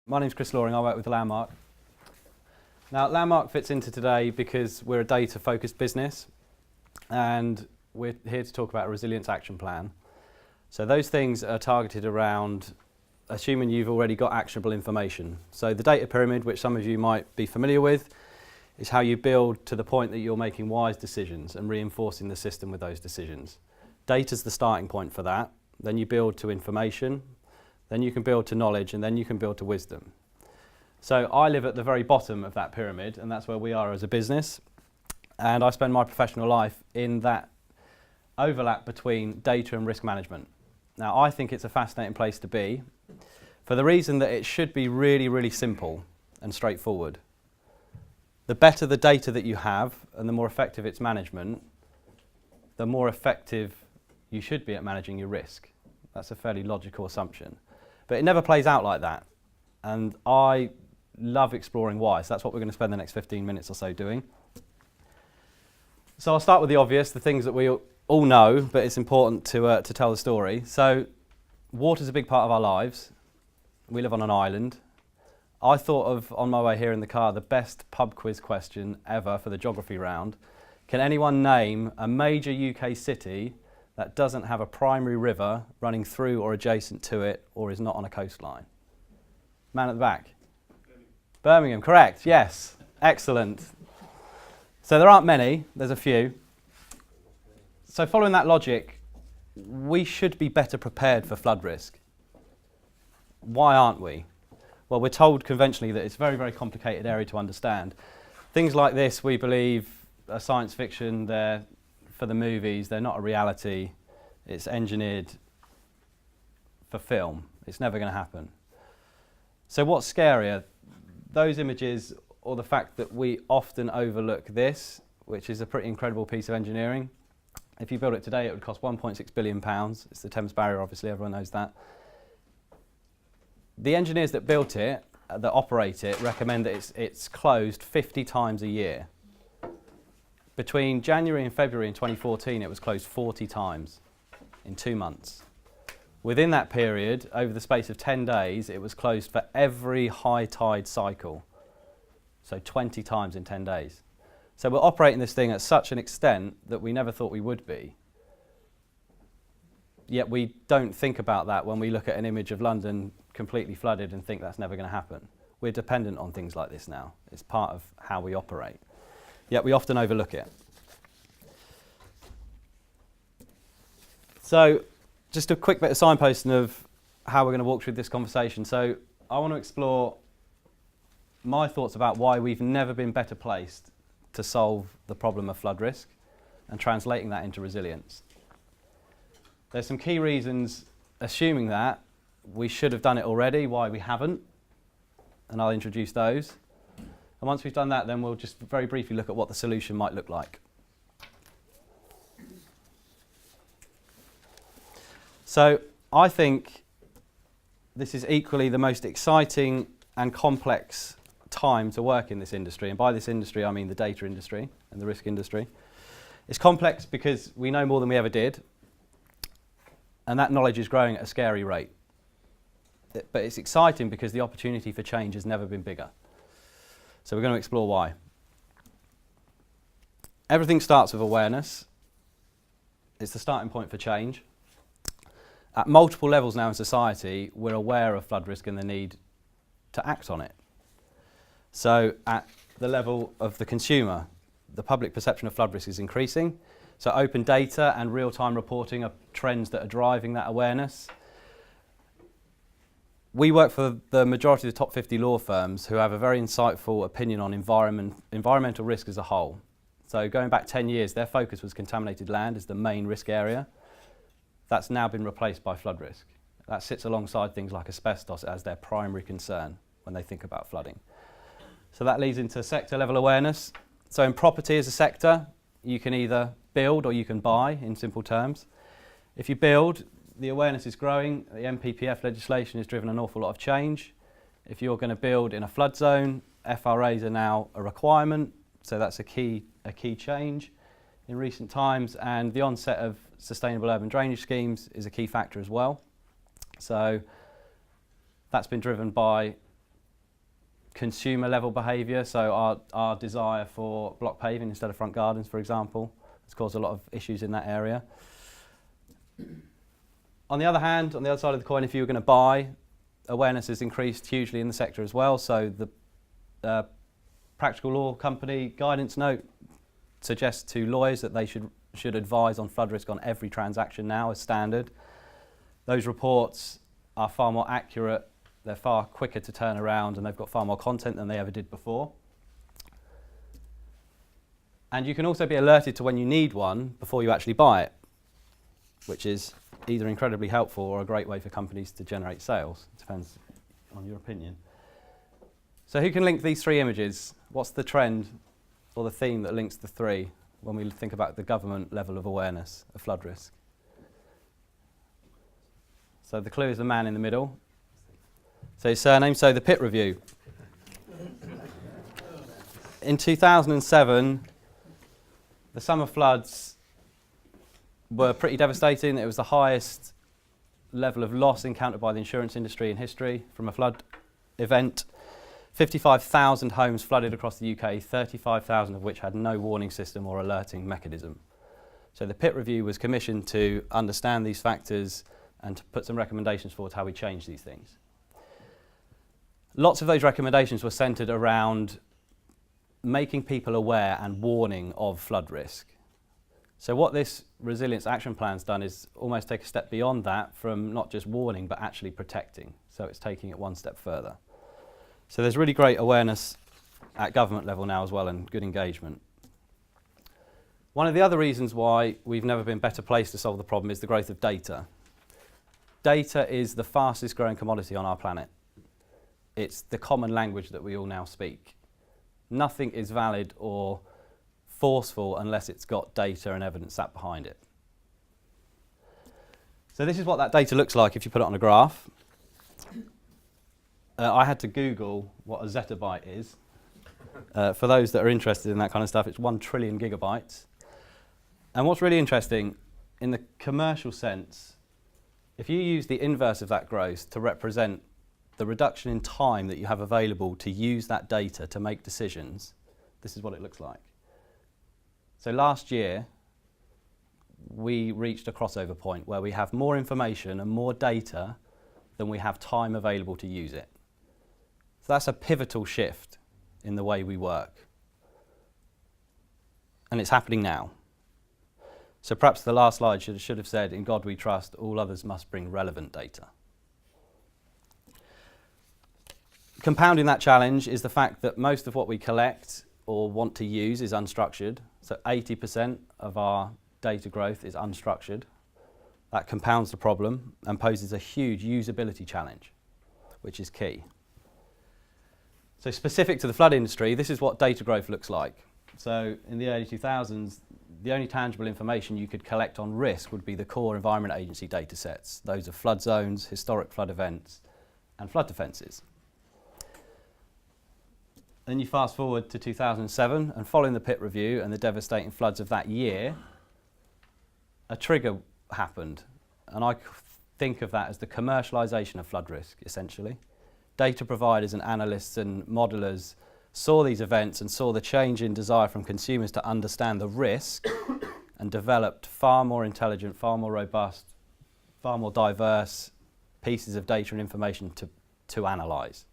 My name's Chris Loaring, I work with Landmark. Now, Landmark fits into today because we're a data-focused business and we're here to talk about a resilience action plan. So those things are targeted around assuming you've already got actionable information. So the data pyramid, which some of you might be familiar with, is how you build to the point that you're making wise decisions and reinforcing the system with those decisions. Data's the starting point for that. Then you build to information, then you can build to knowledge, and then you can build to wisdom. So I live at the very bottom of that pyramid, and that's where we are as a business. And I spend my professional life in that overlap between data and risk management. Now, I think it's a fascinating place to be for the reason that it should be really, really simple and straightforward. The better the data that you have and the more effective its management, the more effective you should be at managing your risk. That's a fairly logical assumption. But it never plays out like that. And I love exploring why. So that's what we're going to spend the next 15 minutes or so doing. So I'll start with the obvious, the things that we all know, but it's important to tell the story. So water's a big part of our lives. We live on an island. I thought of, on my way here in the car, the best pub quiz question ever for the geography round. Can anyone name a major UK city that doesn't have a primary river running through or adjacent to it or is not on a coastline? Man at the back. Birmingham, correct, yes. Excellent. So there aren't many, there's a few. So following that logic, we should be better prepared for flood risk. Why aren't we? Well, we're told conventionally that it's a very, very complicated area to understand. Things like this, we believe, are science fiction, they're for the movies, they're not a reality. It's engineered for film. It's never going to happen. So what's scarier? Those images or the fact that we often overlook this, which is a pretty incredible piece of engineering. If you build it today, it would cost £1.6 billion. It's the Thames Barrier, obviously, everyone knows that. The engineers that built it, that operate it, recommend that it's closed 50 times a year. Between January and February in 2014, it was closed 40 times in 2 months. Within that period, over the space of 10 days, it was closed for every high tide cycle. So 20 times in 10 days. So we're operating this thing at such an extent that we never thought we would be. Yet we don't think about that when we look at an image of London completely flooded and think that's never going to happen. We're dependent on things like this now. It's part of how we operate. Yet we often overlook it. So just a quick bit of signposting of how we're going to walk through this conversation. So I want to explore my thoughts about why we've never been better placed to solve the problem of flood risk and translating that into resilience. There's some key reasons, assuming that we should have done it already, why we haven't, and I'll introduce those. And once we've done that, then we'll just very briefly look at what the solution might look like. So I think this is equally the most exciting and complex time to work in this industry. And by this industry, I mean the data industry and the risk industry. It's complex because we know more than we ever did. And that knowledge is growing at a scary rate. But it's exciting because the opportunity for change has never been bigger. So we're going to explore why. Everything starts with awareness. It's the starting point for change. At multiple levels now in society, we're aware of flood risk and the need to act on it. So at the level of the consumer, the public perception of flood risk is increasing. So open data and real-time reporting are trends that are driving that awareness. We work for the majority of the top 50 law firms who have a very insightful opinion on environmental risk as a whole. So going back 10 years, their focus was contaminated land as the main risk area. That's now been replaced by flood risk. That sits alongside things like asbestos as their primary concern when they think about flooding. So that leads into sector level awareness. So in property as a sector, you can either build or you can buy, in simple terms. If you build, the awareness is growing. The MPPF legislation has driven an awful lot of change. If you're going to build in a flood zone, FRAs are now a requirement, so that's a key change in recent times, and the onset of sustainable urban drainage schemes is a key factor as well. So that's been driven by consumer level behaviour, so our desire for block paving instead of front gardens, for example, has caused a lot of issues in that area. On the other hand, on the other side of the coin, if you were going to buy, awareness has increased hugely in the sector as well. So the Practical Law Company guidance note suggests to lawyers that they should advise on flood risk on every transaction now as standard. Those reports are far more accurate, they're far quicker to turn around, and they've got far more content than they ever did before. And you can also be alerted to when you need one before you actually buy it, which is either incredibly helpful or a great way for companies to generate sales. It depends on your opinion. So who can link these three images? What's the trend or the theme that links the three when we think about the government level of awareness of flood risk? So the clue is the man in the middle. So his surname, so the pit review. In 2007, the summer floods were pretty devastating. It was the highest level of loss encountered by the insurance industry in history from a flood event. 55,000 homes flooded across the UK, 35,000 of which had no warning system or alerting mechanism. So the pit review was commissioned to understand these factors and to put some recommendations forward how we change these things. Lots of those recommendations were centred around making people aware and warning of flood risk. So what this Resilience Action Plan's done is almost take a step beyond that, from not just warning but actually protecting. So it's taking it one step further. So there's really great awareness at government level now as well, and good engagement. One of the other reasons why we've never been better placed to solve the problem is the growth of data. Data is the fastest growing commodity on our planet. It's the common language that we all now speak. Nothing is valid or forceful unless it's got data and evidence sat behind it. So this is what that data looks like if you put it on a graph. I had to Google what a zettabyte is. For those that are interested in that kind of stuff, it's 1 trillion gigabytes. And what's really interesting, in the commercial sense, if you use the inverse of that growth to represent the reduction in time that you have available to use that data to make decisions, this is what it looks like. So last year, we reached a crossover point where we have more information and more data than we have time available to use it. So that's a pivotal shift in the way we work. And it's happening now. So perhaps the last slide should have said, "In God we trust, all others must bring relevant data." Compounding that challenge is the fact that most of what we collect or want to use is unstructured. So 80% of our data growth is unstructured. That compounds the problem and poses a huge usability challenge, which is key. So specific to the flood industry, this is what data growth looks like. So in the early 2000s, the only tangible information you could collect on risk would be the core Environment Agency data sets. Those are flood zones, historic flood events, and flood defences. Then you fast forward to 2007, and following the pit review and the devastating floods of that year, a trigger happened. And I think of that as the commercialisation of flood risk, essentially. Data providers and analysts and modelers saw these events and saw the change in desire from consumers to understand the risk and developed far more intelligent, far more robust, far more diverse pieces of data and information to analyse.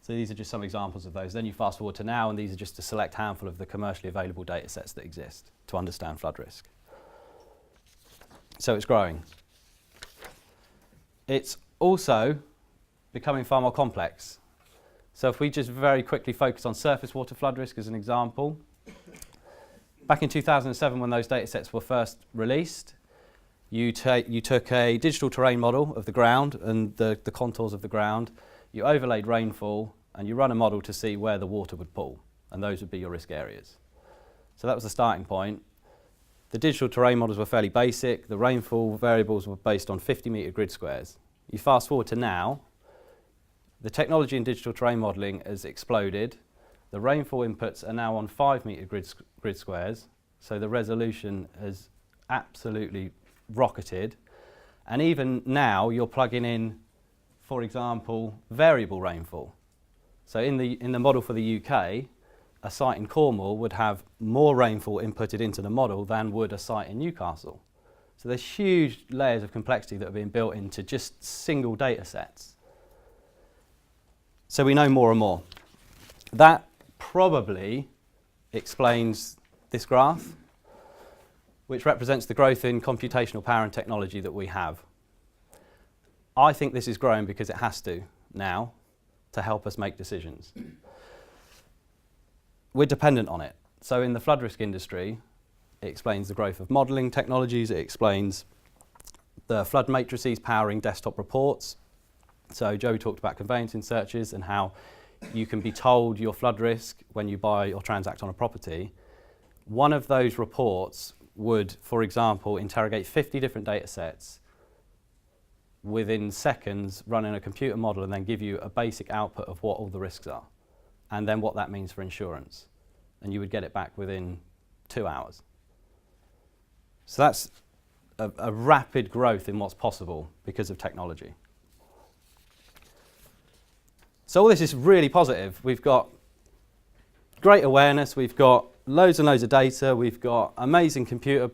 So these are just some examples of those. Then you fast forward to now, and these are just a select handful of the commercially available data sets that exist to understand flood risk. So it's growing. It's also becoming far more complex. So if we just very quickly focus on surface water flood risk as an example, back in 2007 when those data sets were first released, you took a digital terrain model of the ground and the contours of the ground, you overlaid rainfall, and you run a model to see where the water would pool, and those would be your risk areas. So that was the starting point. The digital terrain models were fairly basic. The rainfall variables were based on 50-metre grid squares. You fast forward to now, the technology in digital terrain modelling has exploded. The rainfall inputs are now on 5-metre grid squares, so the resolution has absolutely rocketed. And even now, you're plugging in, for example, variable rainfall. So in the model for the UK, a site in Cornwall would have more rainfall inputted into the model than would a site in Newcastle. So there's huge layers of complexity that are being built into just single data sets. So we know more and more. That probably explains this graph, which represents the growth in computational power and technology that we have. I think this is growing because it has to now to help us make decisions. We're dependent on it. So in the flood risk industry, it explains the growth of modelling technologies, it explains the flood matrices powering desktop reports. So Joey talked about conveyancing searches and how you can be told your flood risk when you buy or transact on a property. One of those reports would, for example, interrogate 50 different data sets within seconds, run in a computer model and then give you a basic output of what all the risks are and then what that means for insurance. And you would get it back within 2 hours. So that's a rapid growth in what's possible because of technology. So all this is really positive. We've got great awareness, we've got loads and loads of data, we've got amazing computer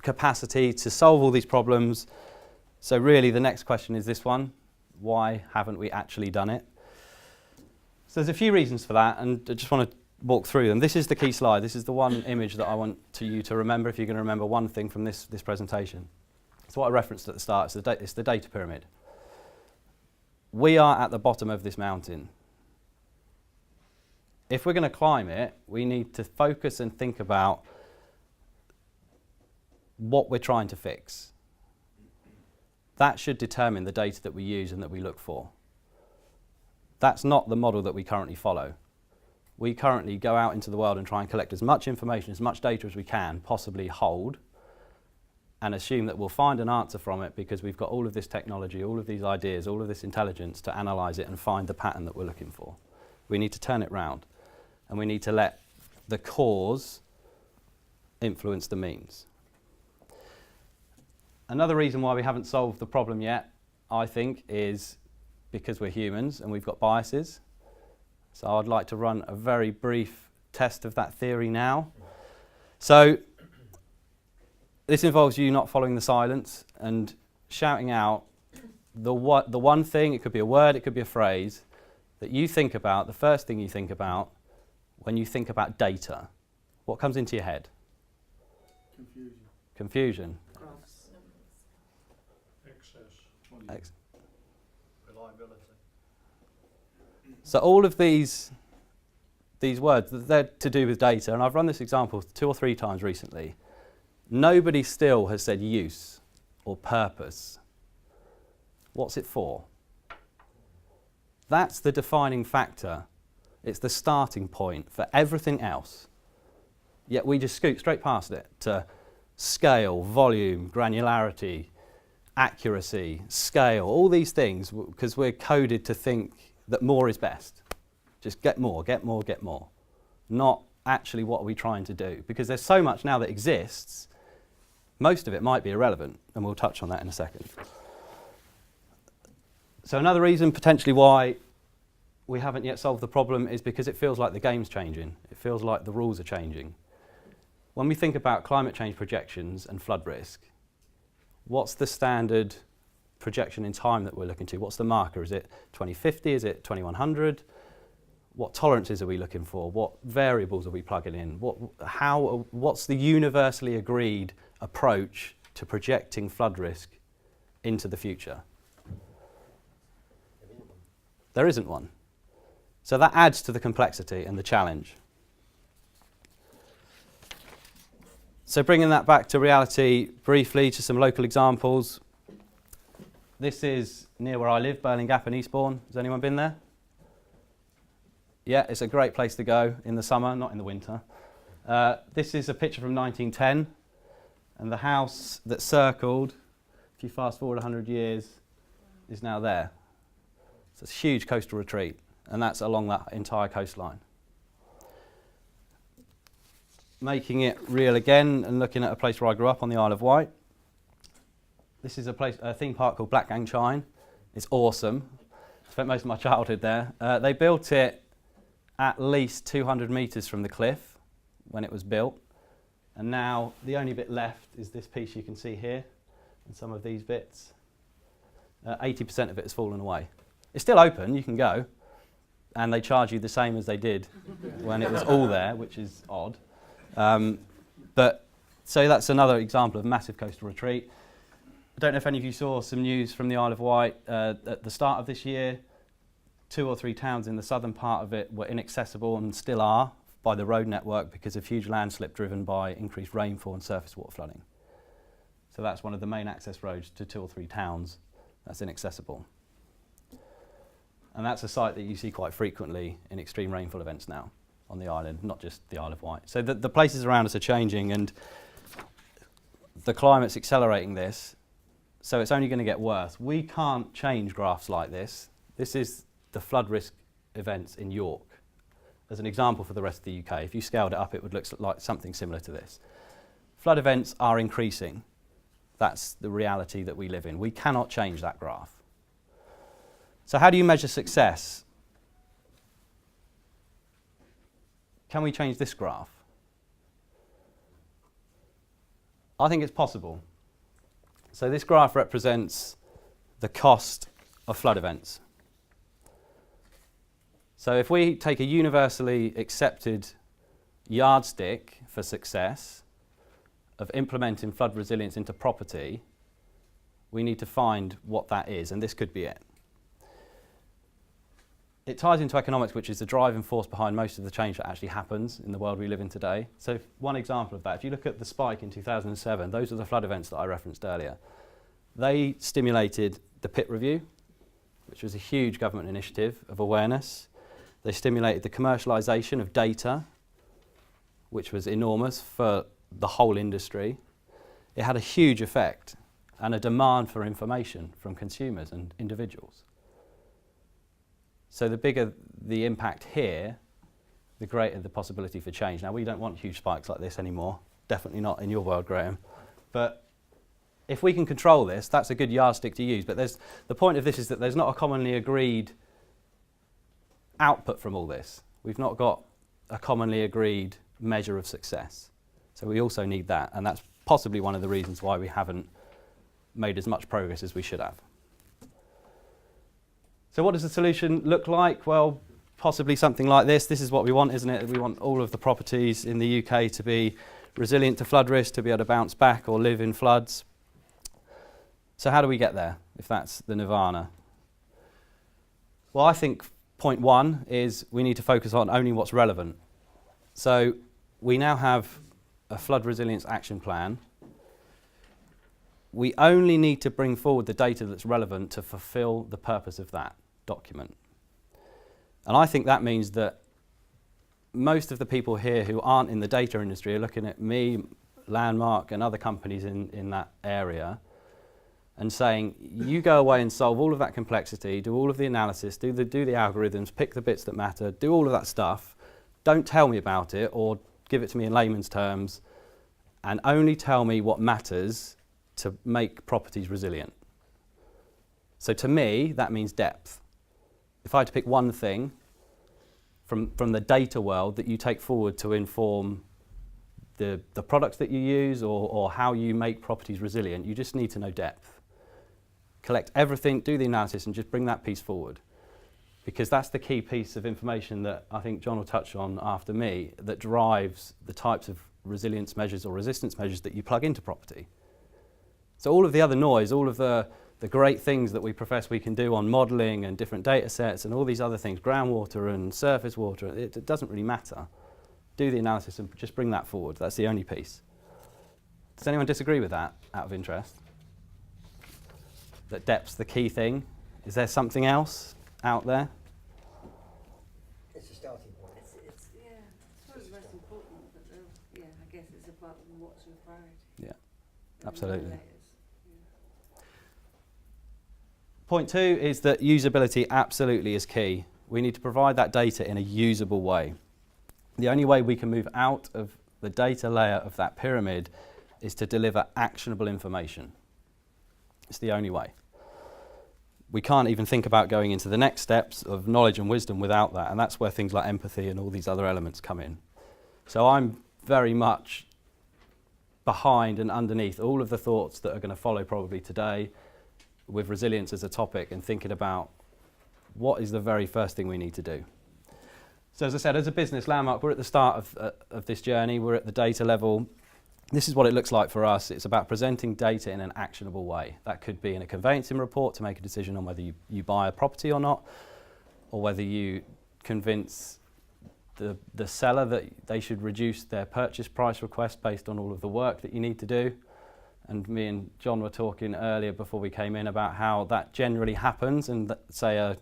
capacity to solve all these problems. So really the next question is this one: why haven't we actually done it? So there's a few reasons for that, and I just want to walk through them. This is the key slide. This is the one image that I want you to remember if you're going to remember one thing from this presentation. It's what I referenced at the start. It's the data pyramid. We are at the bottom of this mountain. If we're going to climb it, we need to focus and think about what we're trying to fix. That should determine the data that we use and that we look for. That's not the model that we currently follow. We currently go out into the world and try and collect as much information, as much data as we can possibly hold, and assume that we'll find an answer from it because we've got all of this technology, all of these ideas, all of this intelligence to analyse it and find the pattern that we're looking for. We need to turn it round, and we need to let the cause influence the means. Another reason why we haven't solved the problem yet, I think, is because we're humans and we've got biases. So I'd like to run a very brief test of that theory now. So this involves you not following the silence and shouting out the one thing, it could be a word, it could be a phrase, that you think about, the first thing you think about when you think about data. What comes into your head? Confusion. Confusion. Graphs. Excess. Reliability. So all of these words, they're to do with data, and I've run this example 2 or 3 times recently. Nobody still has said use or purpose. What's it for? That's the defining factor. It's the starting point for everything else. Yet we just scoot straight past it to scale, volume, granularity, accuracy, scale, all these things, because we're coded to think that more is best. Just get more, get more, get more. Not actually what are we trying to do. Because there's so much now that exists, most of it might be irrelevant, and we'll touch on that in a second. So another reason potentially why we haven't yet solved the problem is because it feels like the game's changing. It feels like the rules are changing. When we think about climate change projections and flood risk, what's the standard projection in time that we're looking to? What's the marker? Is it 2050? Is it 2100? What tolerances are we looking for? What variables are we plugging in? What's the universally agreed approach to projecting flood risk into the future? There isn't one. So that adds to the complexity and the challenge. So bringing that back to reality briefly, to some local examples. This is near where I live, Burling Gap in Eastbourne. Has anyone been there? Yeah, it's a great place to go in the summer, not in the winter. This is a picture from 1910, and the house that's circled, if you fast forward 100 years, is now there. So it's a huge coastal retreat, and that's along that entire coastline. Making it real again and looking at a place where I grew up on the Isle of Wight. This is a theme park called Black Gang Chine. It's awesome. Spent most of my childhood there. They built it at least 200 metres from the cliff when it was built. And now the only bit left is this piece you can see here and some of these bits. 80% of it has fallen away. It's still open, you can go, and they charge you the same as they did when it was all there, which is odd. So that's another example of massive coastal retreat. I don't know if any of you saw some news from the Isle of Wight at the start of this year. 2 or 3 towns in the southern part of it were inaccessible and still are by the road network because of huge landslip driven by increased rainfall and surface water flooding. So that's one of the main access roads to 2 or 3 towns that's inaccessible. And that's a site that you see quite frequently in extreme rainfall events now on the island, not just the Isle of Wight. So the places around us are changing and the climate's accelerating this, so it's only going to get worse. We can't change graphs like this. This is the flood risk events in York. As an example for the rest of the UK, if you scaled it up, it would look like something similar to this. Flood events are increasing. That's the reality that we live in. We cannot change that graph. So how do you measure success? Can we change this graph? I think it's possible. So this graph represents the cost of flood events. So if we take a universally accepted yardstick for success of implementing flood resilience into property, we need to find what that is, and this could be it. It ties into economics, which is the driving force behind most of the change that actually happens in the world we live in today. So one example of that, if you look at the spike in 2007, those are the flood events that I referenced earlier. They stimulated the pit review, which was a huge government initiative of awareness. They stimulated the commercialisation of data, which was enormous for the whole industry. It had a huge effect and a demand for information from consumers and individuals. So the bigger the impact here, the greater the possibility for change. Now, we don't want huge spikes like this anymore, definitely not in your world, Graham. But if we can control this, that's a good yardstick to use. But the point of this is that there's not a commonly agreed output from all this. We've not got a commonly agreed measure of success. So we also need that, and that's possibly one of the reasons why we haven't made as much progress as we should have. So what does the solution look like? Well, possibly something like this. This is what we want, isn't it? We want all of the properties in the UK to be resilient to flood risk, to be able to bounce back or live in floods. So how do we get there, if that's the nirvana? Well, I think point 1 is we need to focus on only what's relevant. So we now have a flood resilience action plan. We only need to bring forward the data that's relevant to fulfill the purpose of that document. And I think that means that most of the people here who aren't in the data industry are looking at me, Landmark and other companies in that area and saying, you go away and solve all of that complexity, do all of the analysis, do the algorithms, pick the bits that matter, do all of that stuff. Don't tell me about it or give it to me in layman's terms, and only tell me what matters to make properties resilient. So to me, that means depth. If I had to pick one thing from the data world that you take forward to inform the products that you use or how you make properties resilient, you just need to know depth. Collect everything, do the analysis, and just bring that piece forward. Because that's the key piece of information that I think John will touch on after me that drives the types of resilience measures or resistance measures that you plug into property. So all of the other noise, all of the great things that we profess we can do on modelling and different data sets and all these other things, groundwater and surface water, it doesn't really matter. Do the analysis and just bring that forward. That's the only piece. Does anyone disagree with that, out of interest? That depth's the key thing? Is there something else out there? It's a starting point. It's one of the most important, but I guess it's about what's your priority. Yeah, And absolutely. layers. Point 2 is that usability absolutely is key. We need to provide that data in a usable way. The only way we can move out of the data layer of that pyramid is to deliver actionable information. It's the only way. we can't even think about going into the next steps of knowledge and wisdom without that, and that's where things like empathy and all these other elements come in. So I'm very much behind and underneath all of the thoughts that are going to follow probably today with resilience as a topic, and thinking about what is the very first thing we need to do. So as I said, as a business, Landmark, we're at the start of this journey. We're at the data level. This is what it looks like for us. It's about presenting data in an actionable way. That could be in a conveyancing report to make a decision on whether you buy a property or not, or whether you convince the seller that they should reduce their purchase price request based on all of the work that you need to do. And me and John were talking earlier before we came in about how that generally happens, and say a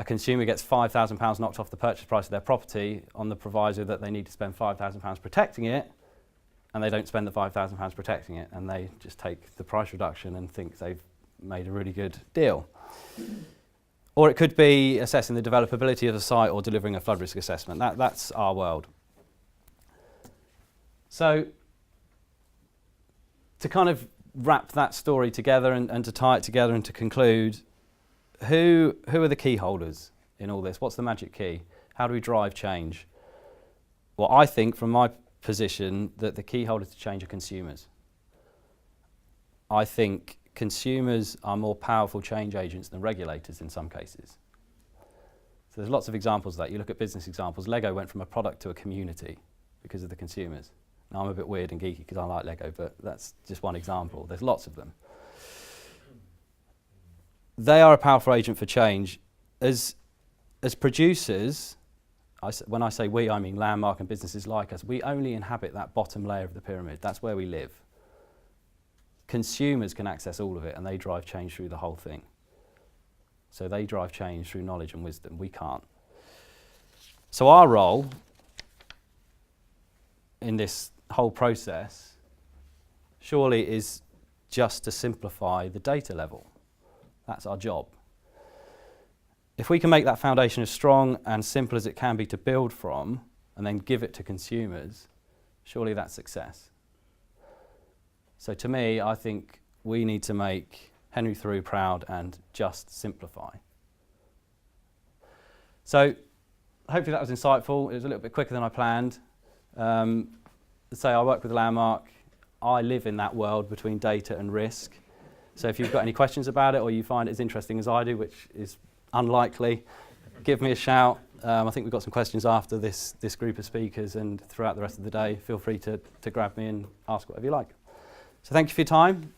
consumer gets £5,000 knocked off the purchase price of their property on the proviso that they need to spend £5,000 protecting it, and they don't spend the £5,000 protecting it, and they just take the price reduction and think they've made a really good deal. Or it could be assessing the developability of a site or delivering a flood risk assessment. That's our world. So to kind of wrap that story together and to tie it together and to conclude, who are the key holders in all this? What's the magic key? How do we drive change? Well, I think from my position that the key holders to change are consumers. I think consumers are more powerful change agents than regulators in some cases. So there's lots of examples of that. You look at business examples. Lego went from a product to a community because of the consumers. Now I'm a bit weird and geeky because I like Lego, but that's just one example. There's lots of them. They are a powerful agent for change. As producers, when I say we, I mean Landmark and businesses like us, we only inhabit that bottom layer of the pyramid. That's where we live. Consumers can access all of it, and they drive change through the whole thing. So they drive change through knowledge and wisdom. We can't. So our role in this whole process surely is just to simplify the data level. That's our job. If we can make that foundation as strong and simple as it can be to build from, and then give it to consumers, surely that's success. So to me, I think we need to make Henry Thoreau proud and just simplify. So hopefully that was insightful. It was a little bit quicker than I planned. Say I work with Landmark. I live in that world between data and risk. So if you've got any questions about it, or you find it as interesting as I do, which is unlikely, give me a shout. I think we've got some questions after this group of speakers, and throughout the rest of the day, feel free to grab me and ask whatever you like. So thank you for your time.